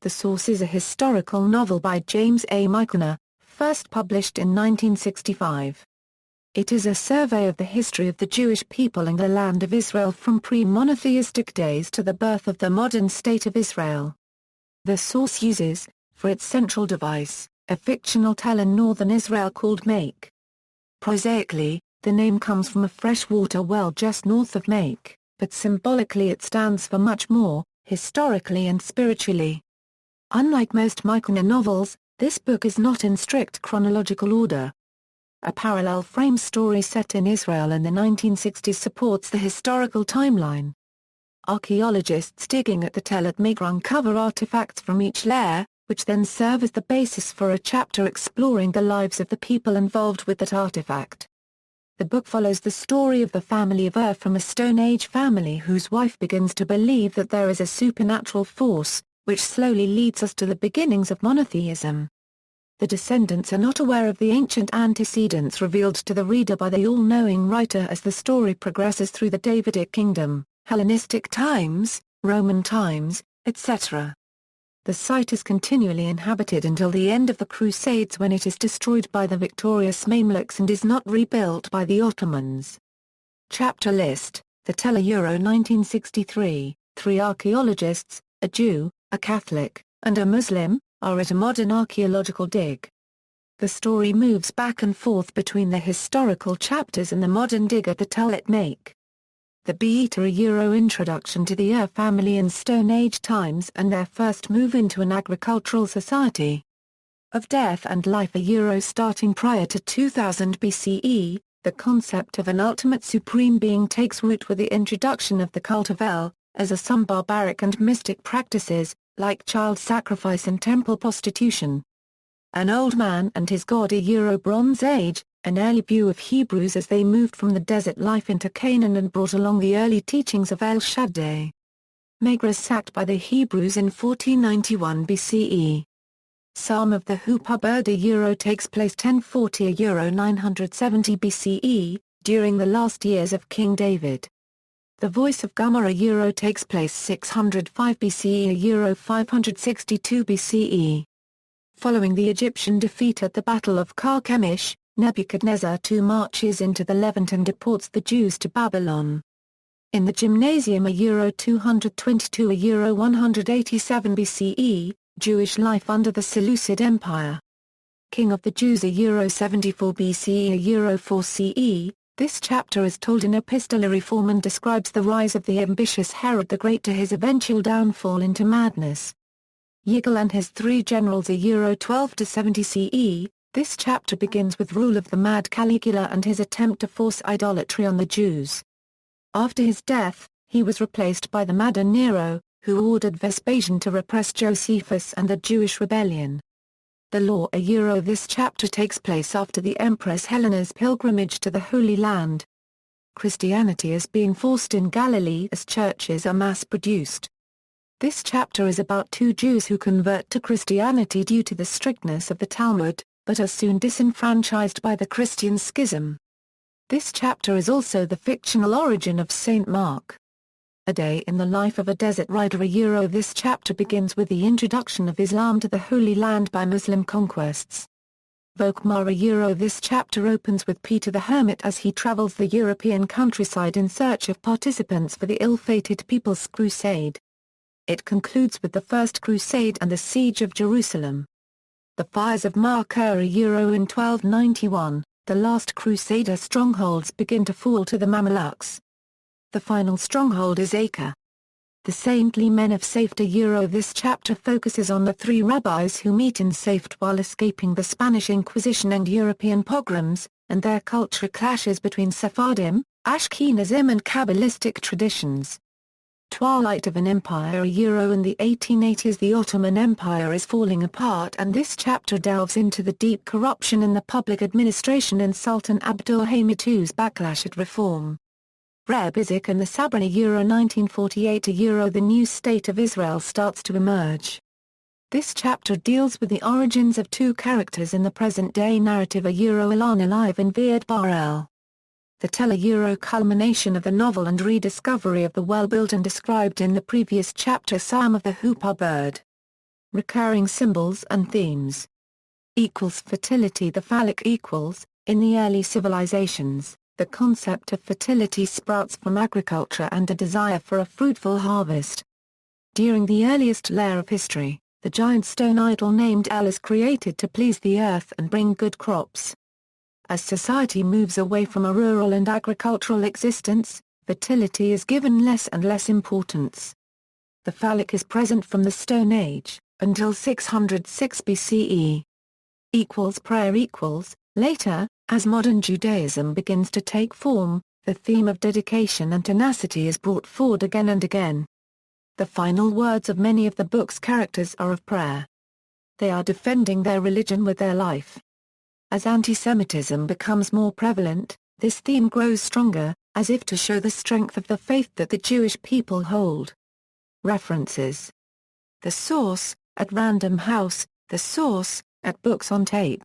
The source is a historical novel by James A. Michener, first published in 1965. It is a survey of the history of the Jewish people and the land of Israel from pre-monotheistic days to the birth of the modern state of Israel. The source uses, for its central device, a fictional tell in northern Israel called Makor. Prosaically, the name comes from a freshwater well just north of Makor, but symbolically it stands for much more, historically and spiritually. Unlike most Michener novels, this book is not in strict chronological order. A parallel frame story set in Israel in the 1960s supports the historical timeline. Archaeologists digging at the tell at Makor uncover artifacts from each layer, which then serve as the basis for a chapter exploring the lives of the people involved with that artifact. The book follows the story of the family of from a Stone Age family whose wife begins to believe that there is a supernatural force, which slowly leads us to the beginnings of monotheism. The descendants are not aware of the ancient antecedents revealed to the reader by the all-knowing writer as the story progresses through the Davidic kingdom, Hellenistic times, Roman times, etc. The site is continually inhabited until the end of the Crusades when it is destroyed by the victorious Mameluks and is not rebuilt by the Ottomans. Chapter list: The Teller Euro 1963, 3 archaeologists, a Jew, a Catholic, and a Muslim, are at a modern archaeological dig. The story moves back and forth between the historical chapters and the modern dig at the tell at Makor. The Beta Euro Introduction to the family in Stone Age times and their first move into an agricultural society. Of Death and Life Euro starting prior to 2000 BCE, the concept of an ultimate supreme being takes root with the introduction of the cult of El, as are some barbaric and mystic practices, like child sacrifice and temple prostitution. An Old Man and His God Euro Bronze Age, an early view of Hebrews as they moved from the desert life into Canaan and brought along the early teachings of El Shaddai. Makor is sacked by the Hebrews in 1491 BCE. Psalm of the Hoopoe bird Euro takes place 1040 Euro 970 BCE, during the last years of King David. The Voice of Gomer Euro takes place 605 BCE Euro 562 BCE. Following the Egyptian defeat at the Battle of Carchemish, Nebuchadnezzar II marches into the Levant and deports the Jews to Babylon. In the Gymnasium Euro 222 Euro 187 BCE, Jewish life under the Seleucid Empire. King of the Jews Euro 74 BCE Euro 4 CE, this chapter is told in epistolary form and describes the rise of the ambitious Herod the Great to his eventual downfall into madness. Yigal and his 3 generals Euro 12 to 70 CE, this chapter begins with rule of the mad Caligula and his attempt to force idolatry on the Jews. After his death, he was replaced by the madder Nero, who ordered Vespasian to repress Josephus and the Jewish rebellion. The Law Euro This chapter takes place after the Empress Helena's pilgrimage to the Holy Land. Christianity is being forced in Galilee as churches are mass-produced. This chapter is about 2 Jews who convert to Christianity due to the strictness of the Talmud, but are soon disenfranchised by the Christian schism. This chapter is also the fictional origin of Saint Mark. A Day in the Life of a Desert Rider Euro This chapter begins with the introduction of Islam to the Holy Land by Muslim conquests. Volkmar Euro This chapter opens with Peter the Hermit as he travels the European countryside in search of participants for the ill-fated People's Crusade. It concludes with the First Crusade and the Siege of Jerusalem. The Fires of Makor Euro in 1291, the last Crusader strongholds begin to fall to the Mameluks. The final stronghold is Acre. The Saintly Men of Safed Euro This chapter focuses on the 3 rabbis who meet in Safed while escaping the Spanish Inquisition and European pogroms, and their culture clashes between Sephardim, Ashkenazim and Kabbalistic traditions. Twilight of an Empire Euro In the 1880s the Ottoman Empire is falling apart and this chapter delves into the deep corruption in the public administration and Sultan Abdulhamid II's backlash at reform. Reb Isaac and the Sabra Euro 1948 Euro The new state of Israel starts to emerge. This chapter deals with the origins of 2 characters in the present-day narrative Euro Ilan Alive and Ve'ed Bar-El. The Teller Euro culmination of the novel and rediscovery of the well-built and described in the previous chapter Psalm of the Hoopoe bird. Recurring symbols and themes. Fertility. The phallic equals, in the early civilizations, the concept of fertility sprouts from agriculture and a desire for a fruitful harvest. During the earliest layer of history, the giant stone idol named El is created to please the earth and bring good crops. As society moves away from a rural and agricultural existence, fertility is given less and less importance. The phallic is present from the Stone Age, until 606 BCE. Prayer. Later, as modern Judaism begins to take form, the theme of dedication and tenacity is brought forward again and again. The final words of many of the book's characters are of prayer. They are defending their religion with their life. As anti-Semitism becomes more prevalent, this theme grows stronger, as if to show the strength of the faith that the Jewish people hold. References. The source, at Random House, the source, at Books on Tape.